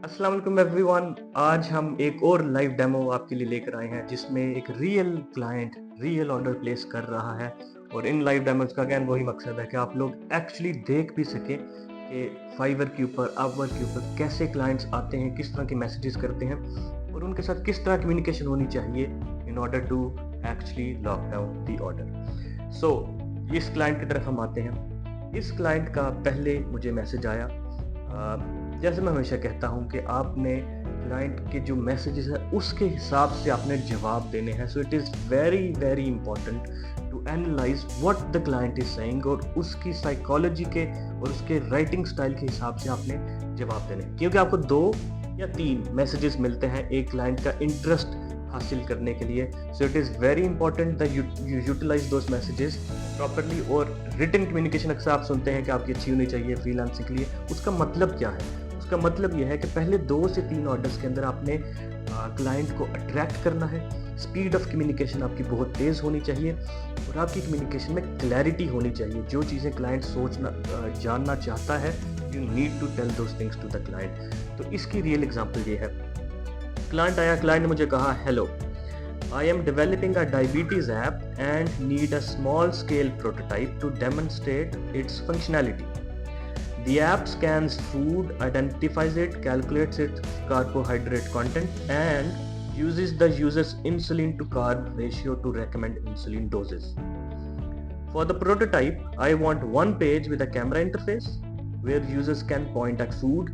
अस्सलाम वालेकुम एवरीवन। आज हम एक और लाइव डेमो आपके लिए लेकर आए हैं जिसमें एक real client real order place कर रहा है। और इन लाइव डेमोज का अगेन वही मकसद है कि आप लोग एक्चुअली देख भी सकें कि फाइवर के ऊपर अपवर्क के ऊपर कैसे क्लाइंट्स आते हैं, किस तरह के मैसेजेस करते हैं और उनके साथ किस तरह कम्युनिकेशन होनी चाहिए in order to actually lock down the order. So इस क्लाइंट की तरफ हम आते हैं। इस क्लाइंट का पहले मुझे मैसेज आया। जैसे मैं हमेशा कहता हूं कि आपने क्लाइंट के जो मैसेजेस है उसके हिसाब से आपने जवाब देने हैं। So it is very very important to analyze what the client is saying और उसकी साइकोलॉजी के और उसके राइटिंग स्टाइल के हिसाब से आपने जवाब देने हैं, क्योंकि आपको 2 या 3 मैसेजेस मिलते हैं एक क्लाइंट का इंटरेस्ट हासिल करने के लिए। So it is very important that you utilize those messages properly. और रिटन कम्युनिकेशन अक्सर आप सुनते हैं कि आपकी अच्छी होनी चाहिए फ्रीलांसिंग के लिए। उसका मतलब क्या है? उसका मतलब यह है कि पहले 2 से 3 ऑर्डर्स के अंदर आपने क्लाइंट को अट्रैक्ट करना है। स्पीड ऑफ कम्युनिकेशन आपकी बहुत तेज़ होनी चाहिए और आपकी कम्युनिकेशन में क्लैरिटी होनी चाहिए। जो चीज़ें क्लाइंट सोचना जानना चाहता है, you need to tell those things to the client. तो इसकी रियल एग्जांपल ये है। क्लाइंट आया, क्लाइंट ने मुझे कहा, hello, I am developing a diabetes app and need a small scale prototype to demonstrate its functionality. The app scans food, identifies it, calculates its carbohydrate content, and uses the user's insulin to carb ratio to recommend insulin doses. For the prototype, I want one page with a camera interface where users can point at food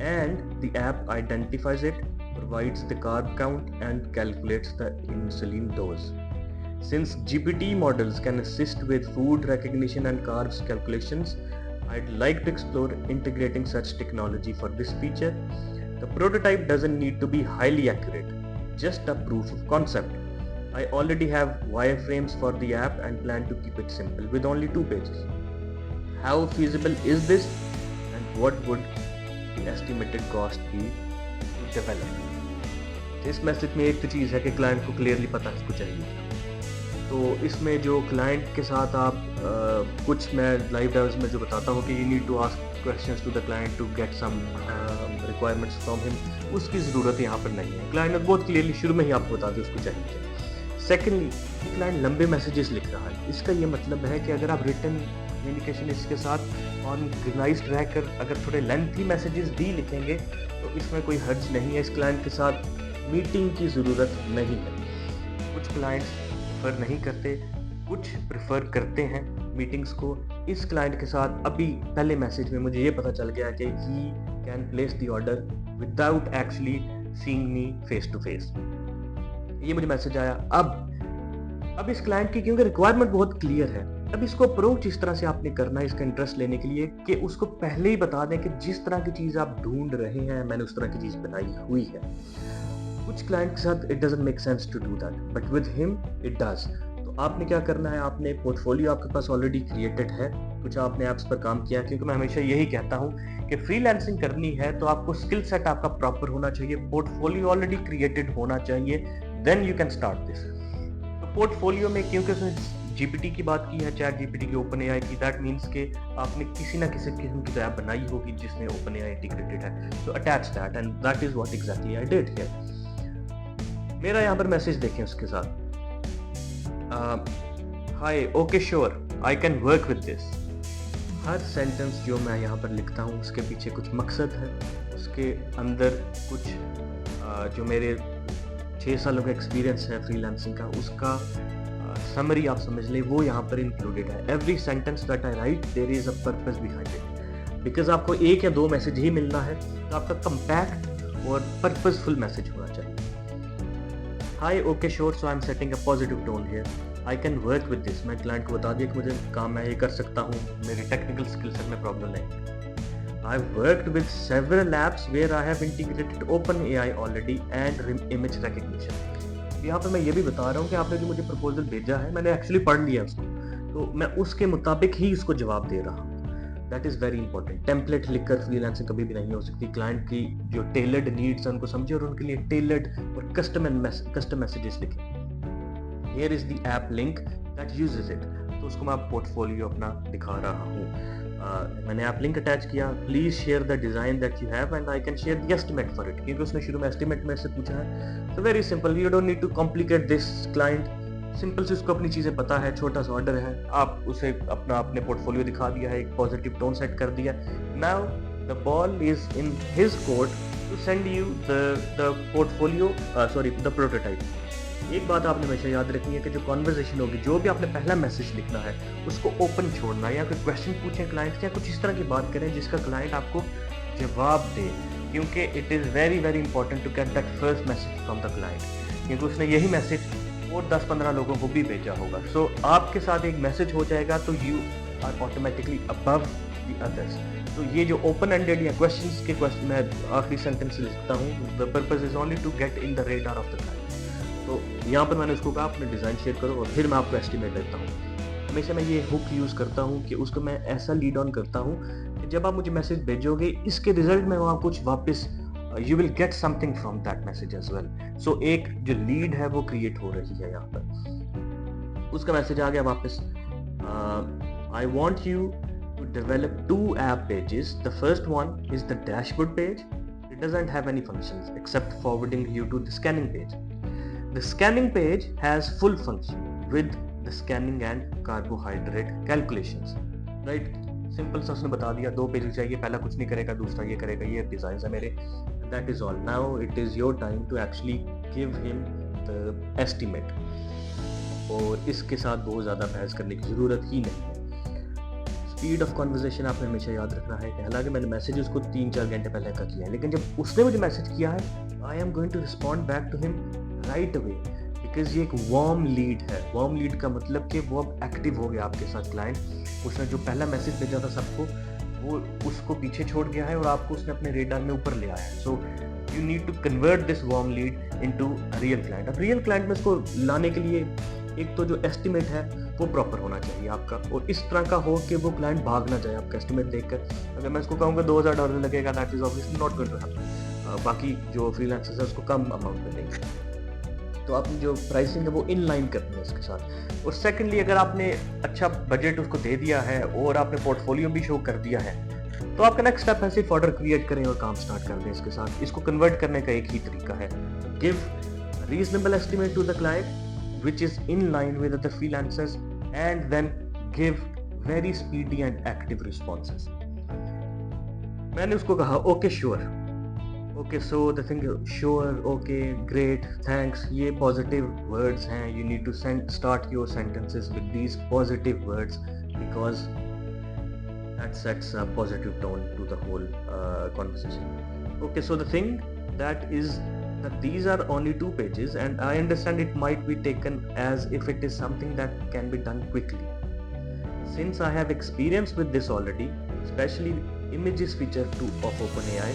and the app identifies it, provides the carb count and calculates the insulin dose. Since GPT models can assist with food recognition and carbs calculations, I'd like to explore integrating such technology for this feature. The prototype doesn't need to be highly accurate, just a proof of concept. I already have wireframes for the app and plan to keep it simple with only 2 pages. How feasible is this and what would the estimated cost be to develop? इस message में एक तो चीज़ है कि client को clearly पता है इसको चाहिए। तो इसमें जो क्लाइंट के साथ आप कुछ मैं लाइव डेमोस में जो बताता हूँ कि you need to ask questions to the client to get some requirements from him, उसकी ज़रूरत यहाँ पर नहीं है। क्लाइंट ने बहुत क्लियरली शुरू में ही आपको बता दें उसको चाहिए। सेकेंडली, क्लाइंट लंबे मैसेजेस लिख रहा है। इसका ये मतलब है कि अगर आप रिटन कम्युनिकेशन इसके साथ ऑर्गेनाइज्ड रहकर अगर थोड़े लेंथी मैसेजेस भी लिखेंगे तो इसमें कोई हर्ज नहीं है। इस क्लाइंट के साथ मीटिंग की ज़रूरत नहीं है। कुछ क्लाइंट्स प्रेफर नहीं करते, कुछ प्रेफर करते हैं मीटिंग्स को। इस क्लाइंट के साथ अभी पहले मैसेज में मुझे ये पता चल गया कि he can place the order without actually seeing me face to face. ये मुझे मैसेज आया। अब इस क्लाइंट की क्योंकि रिक्वायरमेंट बहुत क्लियर है, अब इसको अप्रोच इस तरह से आपने करना है इसका इंटरेस्ट लेने के लिए कि उसको पहले ही बता दें कि जिस तरह की चीज़ आप ढूंढ रहे हैं मैंने उस तरह की चीज़ बनाई हुई है। कुछ क्लाइंट के साथ it doesn't make sense to do that, but with him it does. तो आपने क्या करना है, आपने पोर्टफोलियो आपके पास ऑलरेडी क्रिएटेड है, कुछ आपने ऐप्स पर काम किया, क्योंकि मैं हमेशा यही कहता हूँ कि फ्रीलांसिंग करनी है तो आपको स्किल सेट आपका प्रॉपर होना चाहिए, पोर्टफोलियो ऑलरेडी क्रिएटेड होना चाहिए, then you can start this. तो पोर्टफोलियो में क्योंकि उसने जीपीटी की बात की है, चैट जीपीटी की, ओपन एआई की, दैट मीन्स के आपने किसी ना किसी किस्म की ऐप बनाई होगी जिसमें ओपन एआई इंटीग्रेटेड है। तो attach that and that is what exactly I did here. मेरा यहाँ पर मैसेज देखें उसके साथ, hi, okay, sure, I can work with this. हर सेंटेंस जो मैं यहाँ पर लिखता हूँ उसके पीछे कुछ मकसद है, उसके अंदर कुछ जो मेरे 6 सालों का एक्सपीरियंस है फ्रीलांसिंग का उसका समरी आप समझ लें, वो यहाँ पर इंक्लूडेड है। Every sentence that I write there is a purpose behind it. Because आपको 1 या 2 मैसेज ही मिलना है तो आपका कंपैक्ट और पर्पसफुल मैसेज होना चाहिए। Hi, okay, sure, so I am setting a positive tone here, I can work with this. मैं क्लाइंट को बता दिया कि मुझे काम मैं ये कर सकता हूँ, मेरी टेक्निकल स्किल सेट में प्रॉब्लम नहीं। I worked with several apps where I have integrated OpenAI already and image recognition. यहाँ पर मैं ये भी बता रहा हूँ कि आपने जो मुझे प्रपोजल भेजा है मैंने एक्चुअली पढ़ लिया उसको, तो मैं उसके मुताबिक ही इसको जवाब दे रहा हूँ। That is very important. Template लिखकर फ्रीलांसिंग कभी भी नहीं हो सकती। क्लाइंट की जो टेलर्ड नीड्स हैं उनको समझे और उनके लिए टेलर्ड और कस्टम मैसेजेस लिखें। Here is the app link that uses it. तो उसको मैं पोर्टफोलियो अपना दिखा रहा हूँ। मैंने ऐप लिंक अटैच किया, please share the design that you have and I can share the estimate for it, क्योंकि उसने शुरू में एस्टिमेट मेरे से पूछा है। तो very simple, you don't need to complicate this client, simple से उसको अपनी चीज़ें पता है, छोटा सा ऑर्डर है, आप उसे अपने पोर्टफोलियो दिखा दिया है, एक पॉजिटिव टोन सेट कर दिया। Now the ball is in his court to send you the portfolio, sorry the prototype. एक बात आपने हमेशा याद रखनी है कि जो कॉन्वर्जेशन होगी, जो भी आपने पहला मैसेज लिखना है उसको ओपन छोड़ना है, या कोई क्वेश्चन पूछें क्लाइंट से, या कुछ इस तरह की बात करें जिसका क्लाइंट आपको जवाब दे, क्योंकि it is very very important to get that first message from the client, क्योंकि उसने यही मैसेज और 10-15 लोगों को भी भेजा होगा। सो आपके साथ एक मैसेज हो जाएगा तो you are automatically above the others. तो ये जो ओपन एंडेड या क्वेश्चंस के क्वेश्चन मैं आखिरी सेंटेंस लिखता हूँ, the purpose is only to get in the radar of the client. तो यहाँ पर मैंने उसको कहा अपने डिज़ाइन शेयर करो और फिर मैं आपको एस्टिमेट देता हूँ। हमेशा मैं ये हुक यूज़ करता हूँ कि उसको मैं ऐसा लीड ऑन करता हूँ कि जब आप मुझे मैसेज भेजोगे, इसके रिजल्ट में वहाँ कुछ वापस you will get something from that message as well. So एक जो लीड है वो क्रिएट हो रही है यहाँ पर। उसका मैसेज आ गया वापस, I want you to develop 2 app pages. The first one is the dashboard page. It doesn't have any functions except forwarding you to the scanning page. The scanning page has full function with the scanning and carbohydrate calculations. Right? Simple सा उसने बता दिया, 2 page चाहिए, पहला कुछ नहीं करेगा, दूसरा ये करेगा, ये डिज़ाइन है मेरे। That is all. Now it is your time to actually give him the estimate, और इसके साथ बहुत ज़्यादा बहस करने की ज़रूरत ही नहीं है। स्पीड ऑफ कॉन्वर्जेशन आपने हमेशा याद रखना है कि हालांकि मैंने मैसेज उसको 3-4 घंटे पहले का किया है, लेकिन जब उसने मुझे मैसेज किया है, I am going to respond back to him right away, because ये एक वार्म लीड है। वार्म लीड का मतलब कि वो अब एक्टिव हो गया आपके साथ क्लाइंट। उसने जो पहला मैसेज भेजा था सबको, वो उसको पीछे छोड़ गया है और आपको उसने अपने रेडार में ऊपर ले आया है। So you need to convert this warm lead into real client. अब रियल क्लाइंट में इसको लाने के लिए एक तो जो एस्टिमेट है वो प्रॉपर होना चाहिए आपका, और इस तरह का हो कि वो क्लाइंट भाग ना जाए आपका एस्टिमेट देखकर। अगर मैं इसको कहूँगा $2000 लगेगा, that is obviously not going to happen. बाकी जो फ्रीलांसर्स है उसको कम अमाउंट में देंगे, तो आपकी जो प्राइसिंग है वो इन लाइन करनी है इसके साथ। और सेकेंडली, अगर आपने अच्छा बजट उसको दे दिया है और आपने पोर्टफोलियो भी शो कर दिया है, तो आपका नेक्स्ट स्टेप है सिर्फ ऑर्डर क्रिएट करें और काम स्टार्ट कर दें इसके साथ। इसको कन्वर्ट करने का एक ही तरीका है, give reasonable estimate to the client which is in line with other freelancers, and then give very speedy and active responses. मैंने उसको कहा okay sure, okay so the thing sure, okay great thanks, ये positive words हैं, you need to start your sentences with these positive words because that sets a positive tone to the whole conversation. Okay, so the thing that is that these are only 2 pages, and I understand it might be taken as if it is something that can be done quickly. Since I have experience with this already, especially images feature of OpenAI,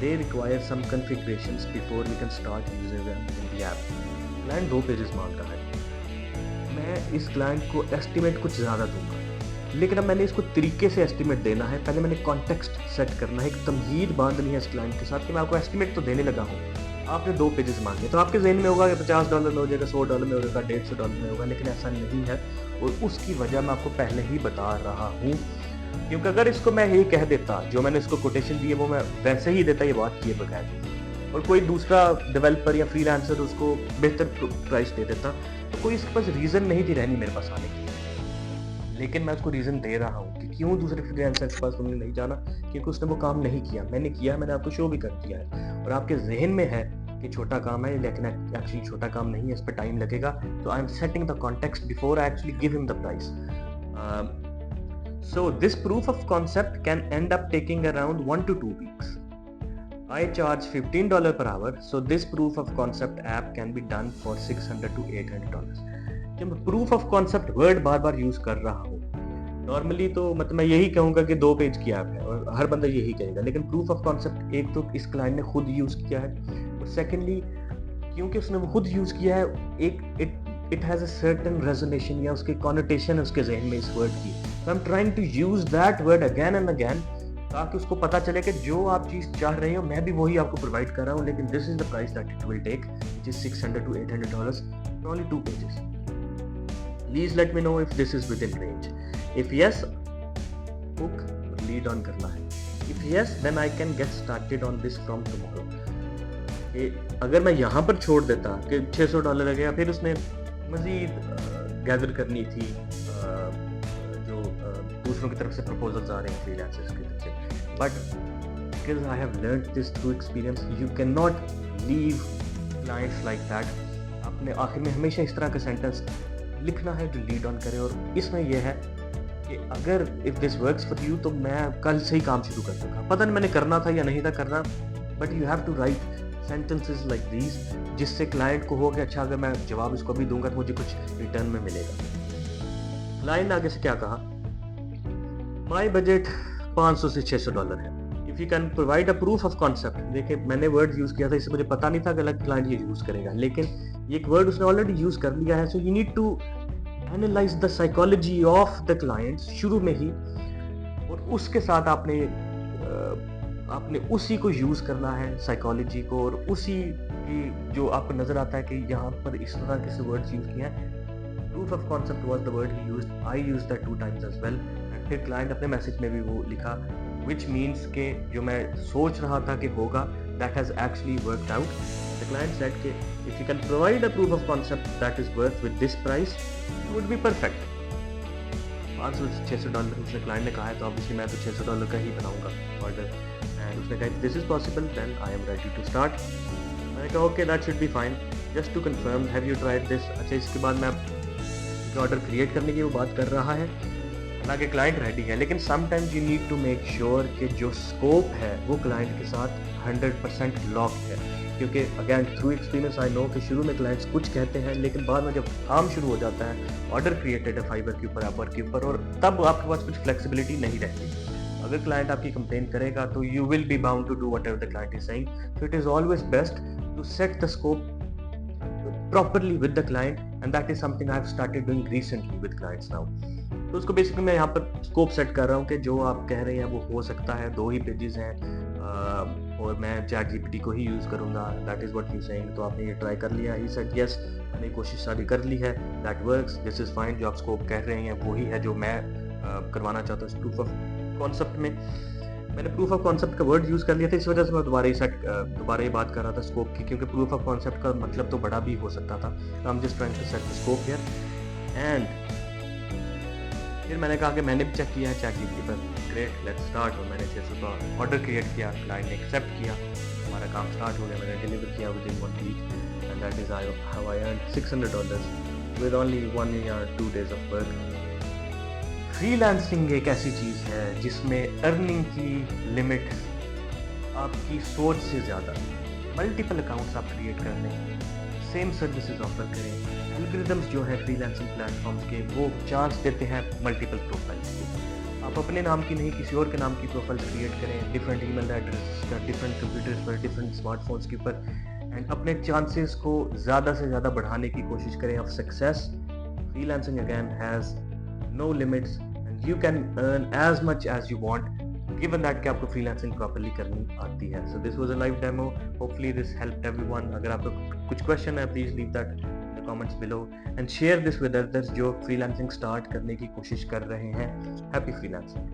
they require some configurations before we can start using them in the app. Client 2 pages मांग रहा है, मैं इस client को estimate कुछ ज़्यादा दूंगा, लेकिन अब मैंने इसको तरीके से एस्टिमेट देना है। पहले मैंने कॉन्टेक्स्ट सेट करना है, एक तमहीद बांधनी है इस क्लाइंट के साथ कि मैं आपको एस्टिमेट तो देने लगा हूँ, आपने 2 पेजेस मांगे। तो आपके जहन में होगा कि $50 में हो जाएगा, $100 में हो जाएगा, $150 में होगा, लेकिन ऐसा नहीं है, और उसकी वजह मैं आपको पहले ही बता रहा हूँ। क्योंकि अगर इसको मैं यही कह देता, जो मैंने इसको कोटेशन दी है वो मैं वैसे ही देता, ये बात किए बगैर, और कोई दूसरा डेवलपर या फ्रीलांसर उसको बेहतर प्राइस दे देता, तो कोई इसके पास रीज़न नहीं थी रहनी मेरे पास आने की। लेकिन मैं उसको रीज़न दे रहा हूँ कि क्यों दूसरे फ्रीलांसर के पास तुमने नहीं जाना, क्योंकि उसने वो काम नहीं किया, मैंने किया, मैंने आपको शो भी कर दिया है, और आपके जहन में है कि छोटा काम है, लेकिन एक्चुअली छोटा काम नहीं है, इस पर टाइम लगेगा। तो आई am setting the context before I actually give him the price. So this proof of concept can end up taking around 1 to 2 weeks. I charge $15 per hour, so this proof of concept app can be done for $600 to $800. जब मैं proof of concept word bar bar use कर रहा हूँ, normally तो मतलब मैं यही कहूँगा कि 2 पेज की ऐप है और हर बंदा यही कहेगा, लेकिन प्रूफ ऑफ कॉन्सेप्ट एक तो इस क्लाइंट ने खुद यूज किया है, और सेकेंडली क्योंकि उसने वो खुद यूज किया है, एक it has a certain resonation या उसकी कॉनोटेशन उसके जहन में इस वर्ड की। So I am trying to use that word again and again, ताकि उसको पता चले कि जो आप चीज़ चाह रहे हो मैं भी वही आपको प्रोवाइड कर रहा हूँ, लेकिन this is the price that it will take, which is $600 to $800 for only 2 pages. Please let me know if this is within range. If yes, book lead on करना है? If yes then I can get started on this from tomorrow. अगर मैं यहाँ पर छोड़ देता कि $600 है, फिर उसने मजीद गैदर करनी थी जो दूसरों की तरफ से प्रपोजल्स आ रहे हैं फ्रीलांसर्स की तरफ से, but because I have learned this through experience, you cannot leave clients like that। आपने आखिर में हमेशा इस तरह का सेंटेंस लिखना है जो लीड ऑन करे, और इसमें यह है कि अगर if this works for you तो मैं कल से ही काम शुरू कर दूंगा। पता नहीं मैंने करना था या नहीं था करना, but you have to write sentences like these, जिससे क्लाइंट को हो कि अच्छा अगर मैं जवाब इसको भी दूंगा तो मुझे कुछ रिटर्न में मिलेगा। क्लाइंट ने आगे से क्या कहा, माई बजट $500 से $600 है, if you can provide a proof of concept. देखिए मैंने वर्ड यूज किया था, इससे मुझे पता नहीं था कि अलग क्लाइंट ये यूज करेगा, लेकिन ये एक वर्ड उसने ऑलरेडी यूज कर लिया है। So you need to analyze the psychology of the client शुरू में ही, और उसके साथ आपने उसी को यूज करना है साइकोलॉजी को, और उसी की जो आपको नजर आता है कि यहाँ पर इस तरह के वर्ड्स यूज किए हैं। Proof of concept was the word he used, I used that 2 times as well. And फिर क्लाइंट अपने मैसेज में भी वो लिखा, which means के जो मैं सोच रहा था कि होगा, that has actually worked out। The client said कि if you can provide a proof of concept that is worth with this price, it would be perfect। $500 से $600 उसने क्लाइंट ने कहा है, तो ऑब्वियसली मैं तो $600 का ही बनाऊंगा ऑर्डर। एंड उसने कहा this is possible, then I am ready to start. मैंने कहा okay that should be fine, just to confirm have you tried this. अच्छा, इसके बाद मैं ऑर्डर क्रिएट करने की वो बात कर रहा है, हालांकि क्लाइंट रेडी है, लेकिन sometimes you need to make sure कि जो स्कोप है वो क्लाइंट के साथ 100% लॉक्ड है। क्योंकि again through experience I know कि शुरू में क्लाइंट्स कुछ कहते हैं, लेकिन बाद में जब काम शुरू हो जाता है, ऑर्डर क्रिएटेड है फाइवर के ऊपर, अपवर्क के ऊपर, और तब आपके पास कुछ फ्लेक्सिबिलिटी नहीं रहती। अगर क्लाइंट आपकी कंप्लेन करेगा तो you will be bound to do whatever the client is saying. So it is always best to set the scope properly with the client, and that is something I have started doing recently with clients now। तो उसको basically मैं यहाँ पर scope set कर रहा हूँ कि जो आप कह रहे हैं वो हो सकता है, 2 ही पेजेस हैं और मैं चैट जीपीटी को ही यूज़ करूँगा, that is what you saying. तो आपने ये ट्राई कर लिया, ही सेड यस, मैंने कोशिश सारी कर ली है, that works, this is fine. जो आप स्कोप कह रहे हैं वही है जो मैं करवाना चाहता हूँ इस प्रूफ ऑफ कॉन्सेप्ट में। मैंने प्रूफ ऑफ कॉन्सेप्ट का वर्ड यूज़ कर लिया था, इस वजह से मैं दोबारा ही बात कर रहा था स्कोप की, क्योंकि प्रूफ ऑफ कॉन्सेप्ट का मतलब तो बड़ा भी हो सकता था। I am just trying to set the scope here. And फिर मैंने कहा कि मैंने भी चेक किया है चैट जीपीटी पर, ग्रेट लेट्स स्टार्ट। और मैंने 600 का ऑर्डर क्रिएट किया, क्लाइंट ने एक्सेप्ट किया, हमारा काम स्टार्ट हो गया, मैंने डिलीवर किया within 1 week, and that is how I earn $600 with only 1 or 2 days of work. Freelancing एक ऐसी चीज़ है जिसमें अर्निंग की लिमिट आपकी सोच से ज़्यादा, मल्टीपल अकाउंट्स आप क्रिएट कर लें, सेम सर्विसेज ऑफर करें। एल्गोरिदम्स जो है फ्रीलांसिंग प्लेटफॉर्म्स के वो चांस देते हैं मल्टीपल प्रोफाइल्स को। आप अपने नाम की नहीं किसी और के नाम की प्रोफाइल क्रिएट करें, डिफरेंट ईमेल एड्रेस का, डिफरेंट कंप्यूटर्स पर, डिफरेंट स्मार्टफोन्स के ऊपर, एंड अपने चांसेस को ज़्यादा से ज़्यादा बढ़ाने की कोशिश करें of success. Freelancing again has no limits and you can earn as much as you want, given that कि आपको फ्रीलांसिंग प्रॉपर्ली करनी आती है। So this was a live demo, hopefully this helped everyone. अगर आपको कुछ क्वेश्चन है please leave that in the comments below and share this with others जो फ्रीलांसिंग स्टार्ट करने की कोशिश कर रहे हैं। Happy freelancing.